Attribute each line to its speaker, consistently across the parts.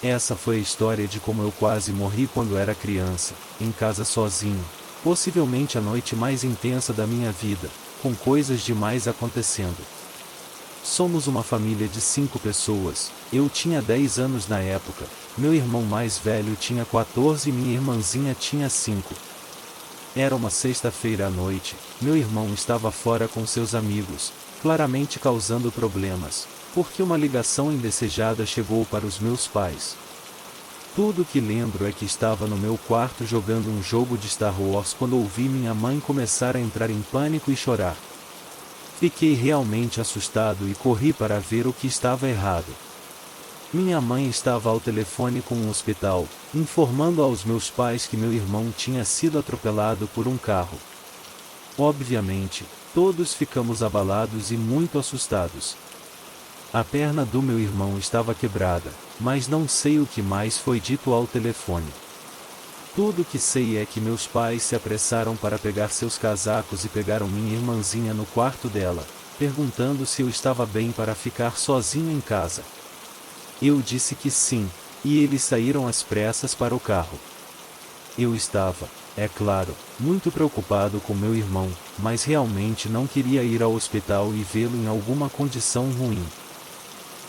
Speaker 1: Essa foi a história de como eu quase morri quando era criança, em casa sozinho, possivelmente a noite mais intensa da minha vida, com coisas demais acontecendo. Somos uma família de 5 pessoas, eu tinha 10 anos na época, meu irmão mais velho tinha 14 e minha irmãzinha tinha 5. Era uma sexta-feira à noite, meu irmão estava fora com seus amigos, claramente causando problemas, porque uma ligação indesejada chegou para os meus pais. Tudo que lembro é que estava no meu quarto jogando um jogo de Star Wars quando ouvi minha mãe começar a entrar em pânico e chorar. Fiquei realmente assustado e corri para ver o que estava errado. Minha mãe estava ao telefone com um hospital, informando aos meus pais que meu irmão tinha sido atropelado por um carro. Obviamente, todos ficamos abalados e muito assustados. A perna do meu irmão estava quebrada, mas não sei o que mais foi dito ao telefone. Tudo que sei é que meus pais se apressaram para pegar seus casacos e pegaram minha irmãzinha no quarto dela, perguntando se eu estava bem para ficar sozinho em casa. Eu disse que sim, e eles saíram às pressas para o carro. Eu estava, é claro, muito preocupado com meu irmão, mas realmente não queria ir ao hospital e vê-lo em alguma condição ruim.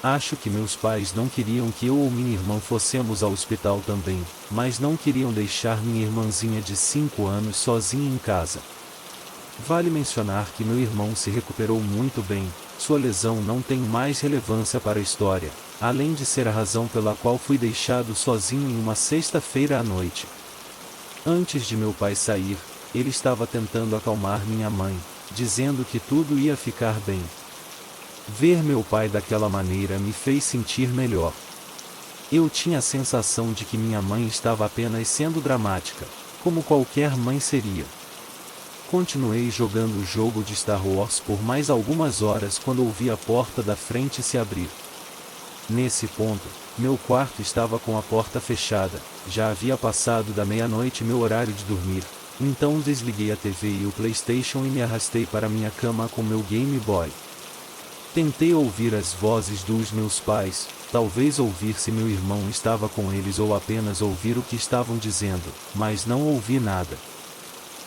Speaker 1: Acho que meus pais não queriam que eu ou minha irmã fossemos ao hospital também, mas não queriam deixar minha irmãzinha de 5 anos sozinha em casa. Vale mencionar que meu irmão se recuperou muito bem, sua lesão não tem mais relevância para a história, além de ser a razão pela qual fui deixado sozinho em uma sexta-feira à noite. Antes de meu pai sair, ele estava tentando acalmar minha mãe, dizendo que tudo ia ficar bem. Ver meu pai daquela maneira me fez sentir melhor. Eu tinha a sensação de que minha mãe estava apenas sendo dramática, como qualquer mãe seria. Continuei jogando o jogo de Star Wars por mais algumas horas quando ouvi a porta da frente se abrir. Nesse ponto, meu quarto estava com a porta fechada, já havia passado da meia-noite meu horário de dormir, então desliguei a TV e o PlayStation e me arrastei para minha cama com meu Game Boy. Tentei ouvir as vozes dos meus pais, talvez ouvir se meu irmão estava com eles ou apenas ouvir o que estavam dizendo, mas não ouvi nada.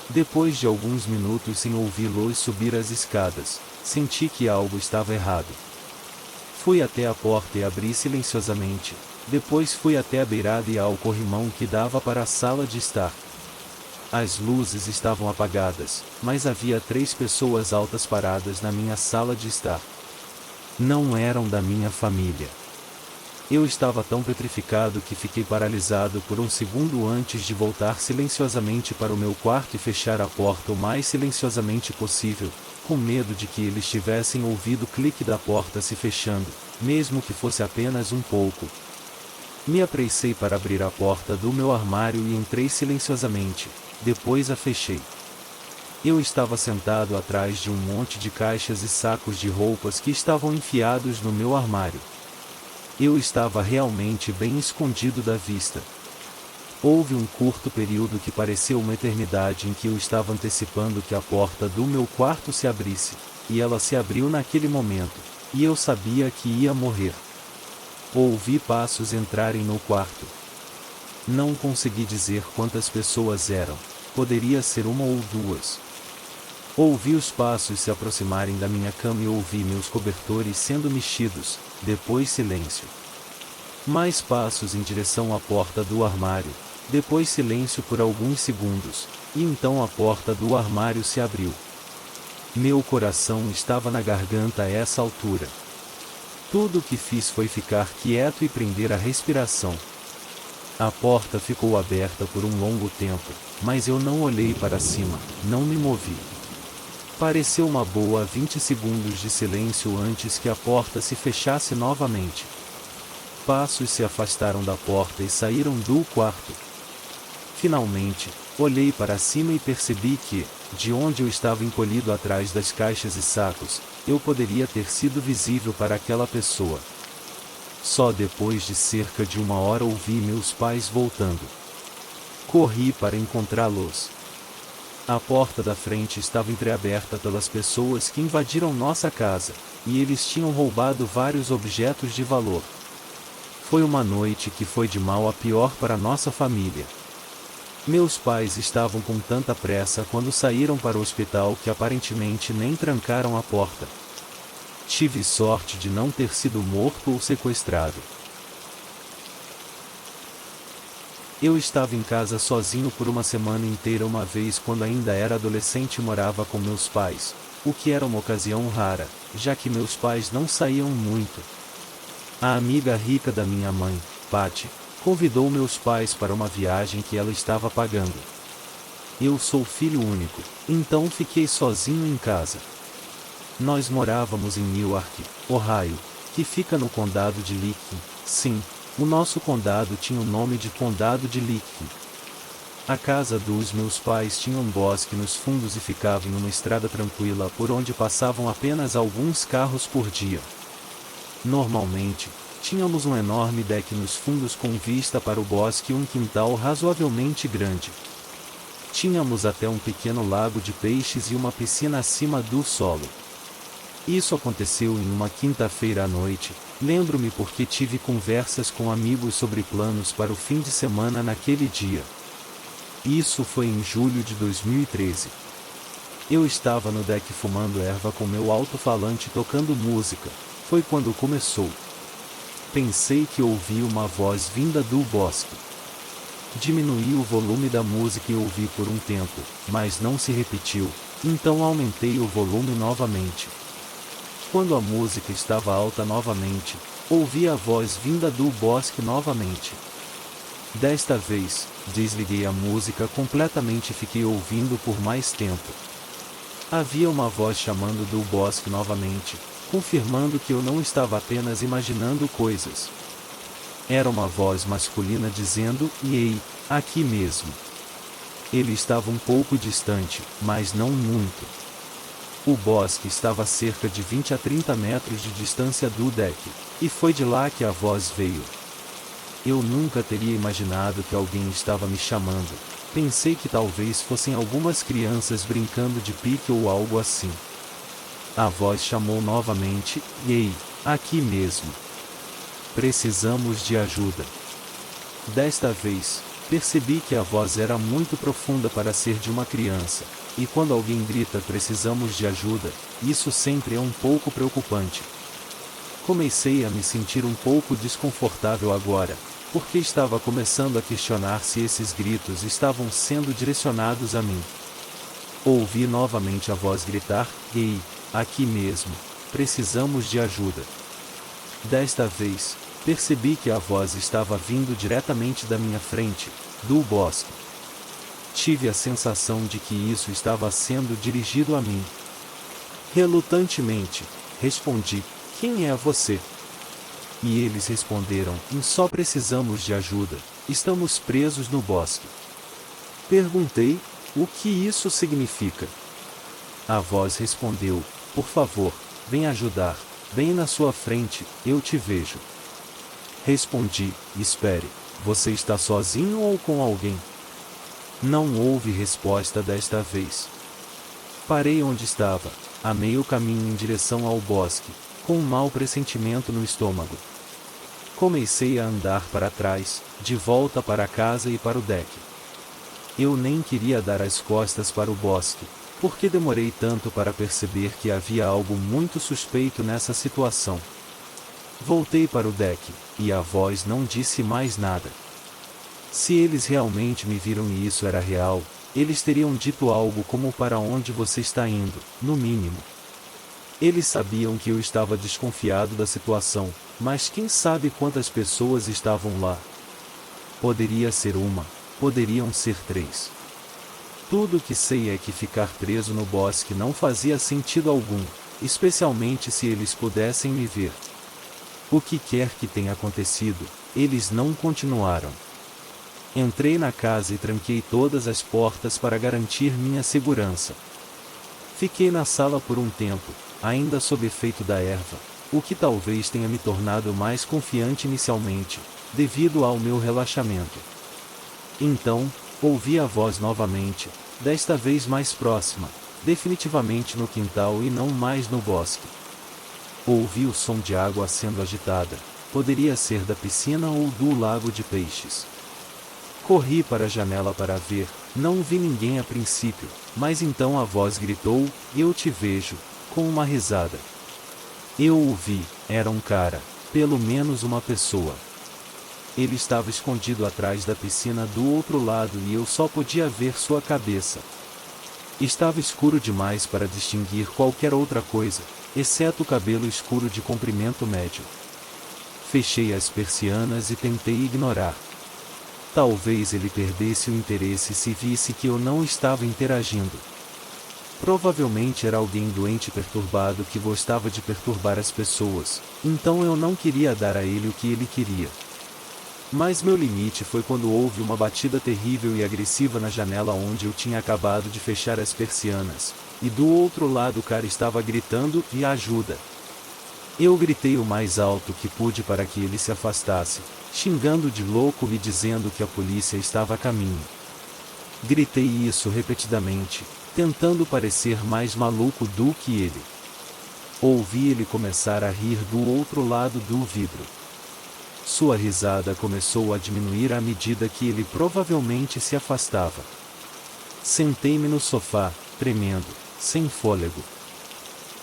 Speaker 1: Depois de alguns minutos sem ouvi-los subir as escadas, senti que algo estava errado. Fui até a porta e abri silenciosamente, depois fui até a beirada e ao corrimão que dava para a sala de estar. As luzes estavam apagadas, mas havia 3 pessoas altas paradas na minha sala de estar. Não eram da minha família. Eu estava tão petrificado que fiquei paralisado por um segundo antes de voltar silenciosamente para o meu quarto e fechar a porta o mais silenciosamente possível, com medo de que eles tivessem ouvido o clique da porta se fechando, mesmo que fosse apenas um pouco. Me apressei para abrir a porta do meu armário e entrei silenciosamente, depois a fechei. Eu estava sentado atrás de um monte de caixas e sacos de roupas que estavam enfiados no meu armário. Eu estava realmente bem escondido da vista. Houve um curto período que pareceu uma eternidade em que eu estava antecipando que a porta do meu quarto se abrisse, e ela se abriu naquele momento, e eu sabia que ia morrer. Ouvi passos entrarem no quarto. Não consegui dizer quantas pessoas eram, poderia ser 1 ou 2. Ouvi os passos se aproximarem da minha cama e ouvi meus cobertores sendo mexidos, depois silêncio. Mais passos em direção à porta do armário, depois silêncio por alguns segundos, e então a porta do armário se abriu. Meu coração estava na garganta a essa altura. Tudo o que fiz foi ficar quieto e prender a respiração. A porta ficou aberta por um longo tempo, mas eu não olhei para cima, não me movi. Pareceu uma boa 20 segundos de silêncio antes que a porta se fechasse novamente. Passos se afastaram da porta e saíram do quarto. Finalmente, olhei para cima e percebi que, de onde eu estava encolhido atrás das caixas e sacos, eu poderia ter sido visível para aquela pessoa. Só depois de cerca de 1 hora ouvi meus pais voltando. Corri para encontrá-los. A porta da frente estava entreaberta pelas pessoas que invadiram nossa casa, e eles tinham roubado vários objetos de valor. Foi uma noite que foi de mal a pior para nossa família. Meus pais estavam com tanta pressa quando saíram para o hospital que aparentemente nem trancaram a porta. Tive sorte de não ter sido morto ou sequestrado. Eu estava em casa sozinho por uma semana inteira uma vez quando ainda era adolescente e morava com meus pais, o que era uma ocasião rara, já que meus pais não saíam muito. A amiga rica da minha mãe, Patty, convidou meus pais para uma viagem que ela estava pagando. Eu sou filho único, então fiquei sozinho em casa. Nós morávamos em Newark, Ohio, que fica no condado de Licking. Sim, o nosso condado tinha o nome de Condado de Licking. A casa dos meus pais tinha um bosque nos fundos e ficava em uma estrada tranquila por onde passavam apenas alguns carros por dia. Normalmente, tínhamos um enorme deck nos fundos com vista para o bosque e um quintal razoavelmente grande. Tínhamos até um pequeno lago de peixes e uma piscina acima do solo. Isso aconteceu em uma quinta-feira à noite. Lembro-me porque tive conversas com amigos sobre planos para o fim de semana naquele dia. Isso foi em julho de 2013. Eu estava no deck fumando erva com meu alto-falante tocando música. Foi quando começou. Pensei que ouvi uma voz vinda do bosque. Diminuí o volume da música e ouvi por um tempo, mas não se repetiu, então aumentei o volume novamente. Quando a música estava alta novamente, ouvi a voz vinda do bosque novamente. Desta vez, desliguei a música completamente e fiquei ouvindo por mais tempo. Havia uma voz chamando do bosque novamente, confirmando que eu não estava apenas imaginando coisas. Era uma voz masculina dizendo, "Ei, aqui mesmo." Ele estava um pouco distante, mas não muito. O bosque estava a cerca de 20 a 30 metros de distância do deck, e foi de lá que a voz veio. Eu nunca teria imaginado que alguém estava me chamando. Pensei que talvez fossem algumas crianças brincando de pique ou algo assim. A voz chamou novamente, "Ei, aqui mesmo. Precisamos de ajuda." Desta vez, percebi que a voz era muito profunda para ser de uma criança, e quando alguém grita "precisamos de ajuda", isso sempre é um pouco preocupante. Comecei a me sentir um pouco desconfortável agora, porque estava começando a questionar se esses gritos estavam sendo direcionados a mim. Ouvi novamente a voz gritar, "Ei, aqui mesmo, precisamos de ajuda." Desta vez, percebi que a voz estava vindo diretamente da minha frente, do bosque. Tive a sensação de que isso estava sendo dirigido a mim. Relutantemente, respondi, "Quem é você?" E eles responderam, "Só precisamos de ajuda, estamos presos no bosque." Perguntei, "O que isso significa?" A voz respondeu, "Por favor, vem ajudar, bem na sua frente, eu te vejo." Respondi, "Espere, você está sozinho ou com alguém?" Não houve resposta desta vez. Parei onde estava, a meio caminho em direção ao bosque, com um mau pressentimento no estômago. Comecei a andar para trás, de volta para casa e para o deck. Eu nem queria dar as costas para o bosque, porque demorei tanto para perceber que havia algo muito suspeito nessa situação. Voltei para o deck, e a voz não disse mais nada. Se eles realmente me viram e isso era real, eles teriam dito algo como "para onde você está indo", no mínimo. Eles sabiam que eu estava desconfiado da situação, mas quem sabe quantas pessoas estavam lá? Poderia ser uma, poderiam ser 3. Tudo o que sei é que ficar preso no bosque não fazia sentido algum, especialmente se eles pudessem me ver. O que quer que tenha acontecido, eles não continuaram. Entrei na casa e tranquei todas as portas para garantir minha segurança. Fiquei na sala por um tempo, ainda sob efeito da erva, o que talvez tenha me tornado mais confiante inicialmente, devido ao meu relaxamento. Então, ouvi a voz novamente, desta vez mais próxima, definitivamente no quintal e não mais no bosque. Ouvi o som de água sendo agitada, Poderia ser da piscina ou do lago de peixes. Corri para a janela para ver, não vi ninguém a princípio, mas então a voz gritou: "Eu te vejo", com uma risada. Eu o vi, era um cara, pelo menos uma pessoa. Ele estava escondido atrás da piscina do outro lado e eu só podia ver sua cabeça. Estava escuro demais para distinguir qualquer outra coisa, exceto o cabelo escuro de comprimento médio. Fechei as persianas e tentei ignorar. Talvez ele perdesse o interesse se visse que eu não estava interagindo. Provavelmente era alguém doente e perturbado que gostava de perturbar as pessoas, então eu não queria dar a ele o que ele queria. Mas meu limite foi quando houve uma batida terrível e agressiva na janela onde eu tinha acabado de fechar as persianas, e do outro lado o cara estava gritando: "E ajuda!" Eu gritei o mais alto que pude para que ele se afastasse, xingando de louco e dizendo que a polícia estava a caminho. Gritei isso repetidamente, tentando parecer mais maluco do que ele. Ouvi ele começar a rir do outro lado do vidro. Sua risada começou a diminuir à medida que ele provavelmente se afastava. Sentei-me no sofá, tremendo, sem fôlego.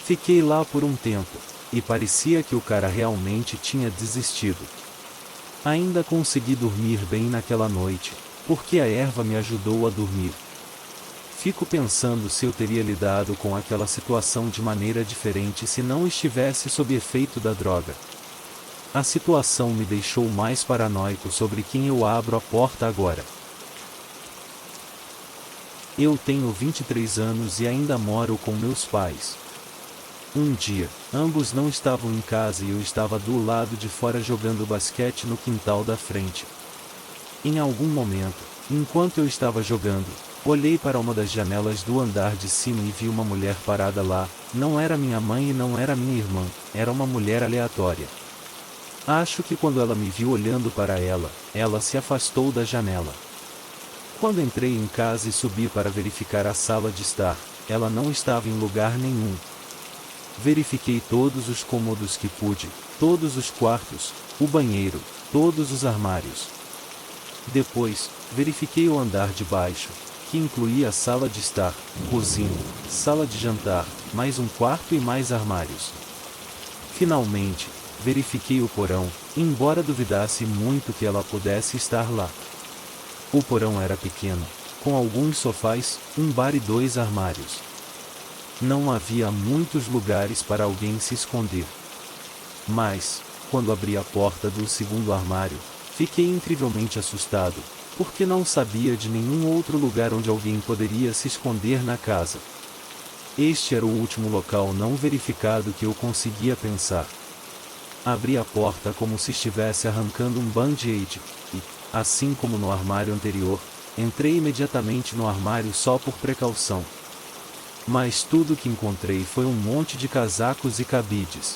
Speaker 1: Fiquei lá por um tempo, e parecia que o cara realmente tinha desistido. Ainda consegui dormir bem naquela noite, porque a erva me ajudou a dormir. Fico pensando se eu teria lidado com aquela situação de maneira diferente se não estivesse sob efeito da droga. A situação me deixou mais paranoico sobre quem eu abro a porta agora. Eu tenho 23 anos e ainda moro com meus pais. Um dia, ambos não estavam em casa e eu estava do lado de fora jogando basquete no quintal da frente. Em algum momento, enquanto eu estava jogando, olhei para uma das janelas do andar de cima e vi uma mulher parada lá. Não era minha mãe e não era minha irmã, era uma mulher aleatória. Acho que quando ela me viu olhando para ela, ela se afastou da janela. Quando entrei em casa e subi para verificar a sala de estar, ela não estava em lugar nenhum. Verifiquei todos os cômodos que pude, todos os quartos, o banheiro, todos os armários. Depois, verifiquei o andar de baixo, que incluía a sala de estar, cozinha, sala de jantar, mais um quarto e mais armários. Finalmente, verifiquei o porão, embora duvidasse muito que ela pudesse estar lá. O porão era pequeno, com alguns sofás, um bar e 2 armários. Não havia muitos lugares para alguém se esconder. Mas, quando abri a porta do segundo armário, fiquei incrivelmente assustado, porque não sabia de nenhum outro lugar onde alguém poderia se esconder na casa. Este era o último local não verificado que eu conseguia pensar. Abri a porta como se estivesse arrancando um band-aid, e, assim como no armário anterior, entrei imediatamente no armário só por precaução. Mas tudo que encontrei foi um monte de casacos e cabides.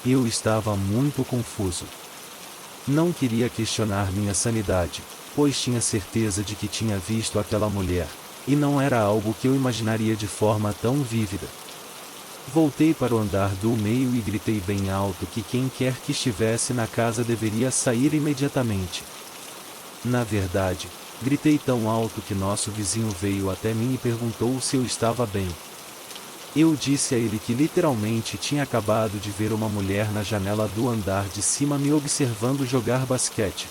Speaker 1: Eu estava muito confuso. Não queria questionar minha sanidade, pois tinha certeza de que tinha visto aquela mulher, e não era algo que eu imaginaria de forma tão vívida. Voltei para o andar do meio e gritei bem alto que quem quer que estivesse na casa deveria sair imediatamente. Na verdade, gritei tão alto que nosso vizinho veio até mim e perguntou se eu estava bem. Eu disse a ele que literalmente tinha acabado de ver uma mulher na janela do andar de cima me observando jogar basquete.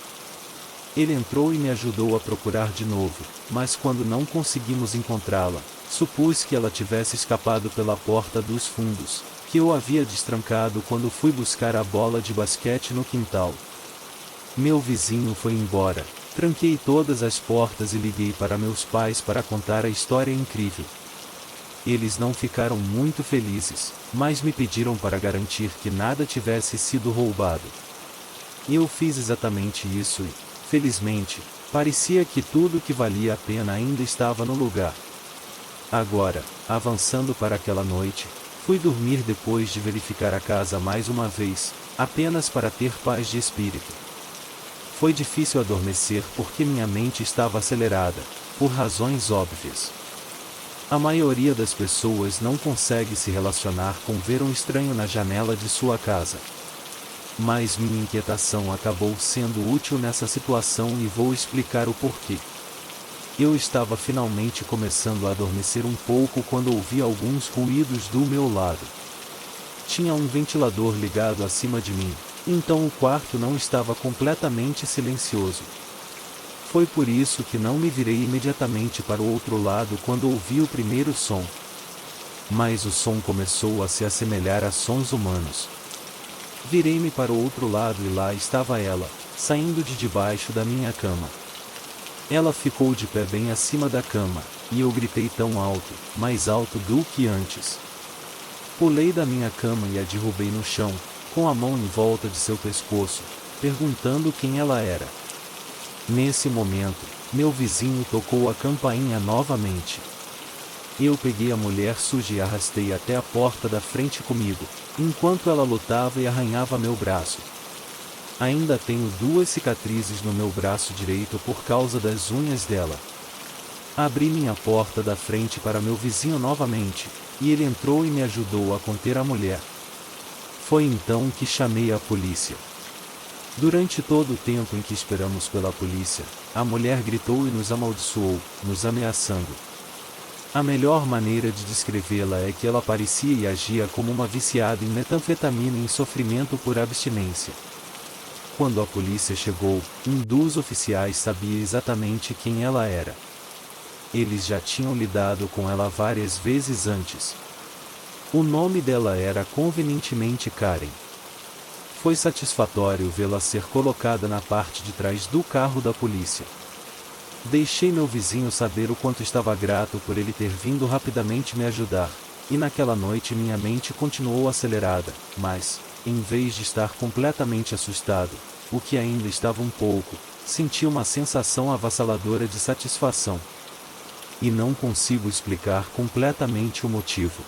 Speaker 1: Ele entrou e me ajudou a procurar de novo, mas quando não conseguimos encontrá-la, supus que ela tivesse escapado pela porta dos fundos, que eu havia destrancado quando fui buscar a bola de basquete no quintal. Meu vizinho foi embora. Tranquei todas as portas e liguei para meus pais para contar a história incrível. Eles não ficaram muito felizes, mas me pediram para garantir que nada tivesse sido roubado. Eu fiz exatamente isso e, felizmente, parecia que tudo que valia a pena ainda estava no lugar. Agora, avançando para aquela noite, fui dormir depois de verificar a casa mais uma vez, apenas para ter paz de espírito. Foi difícil adormecer porque minha mente estava acelerada, por razões óbvias. A maioria das pessoas não consegue se relacionar com ver um estranho na janela de sua casa. Mas minha inquietação acabou sendo útil nessa situação e vou explicar o porquê. Eu estava finalmente começando a adormecer um pouco quando ouvi alguns ruídos do meu lado. Tinha um ventilador ligado acima de mim, então o quarto não estava completamente silencioso. Foi por isso que não me virei imediatamente para o outro lado quando ouvi o primeiro som. Mas o som começou a se assemelhar a sons humanos. Virei-me para o outro lado e lá estava ela, saindo de debaixo da minha cama. Ela ficou de pé bem acima da cama, e eu gritei tão alto, mais alto do que antes. Pulei da minha cama e a derrubei no chão, com a mão em volta de seu pescoço, perguntando quem ela era. Nesse momento, meu vizinho tocou a campainha novamente. Eu peguei a mulher suja e a arrastei até a porta da frente comigo, enquanto ela lutava e arranhava meu braço. Ainda tenho 2 cicatrizes no meu braço direito por causa das unhas dela. Abri minha porta da frente para meu vizinho novamente, e ele entrou e me ajudou a conter a mulher. Foi então que chamei a polícia. Durante todo o tempo em que esperamos pela polícia, a mulher gritou e nos amaldiçoou, nos ameaçando. A melhor maneira de descrevê-la é que ela parecia e agia como uma viciada em metanfetamina em sofrimento por abstinência. Quando a polícia chegou, um dos oficiais sabia exatamente quem ela era. Eles já tinham lidado com ela várias vezes antes. O nome dela era convenientemente Karen. Foi satisfatório vê-la ser colocada na parte de trás do carro da polícia. Deixei meu vizinho saber o quanto estava grato por ele ter vindo rapidamente me ajudar, e naquela noite minha mente continuou acelerada, mas, em vez de estar completamente assustado, o que ainda estava um pouco, senti uma sensação avassaladora de satisfação. E não consigo explicar completamente o motivo.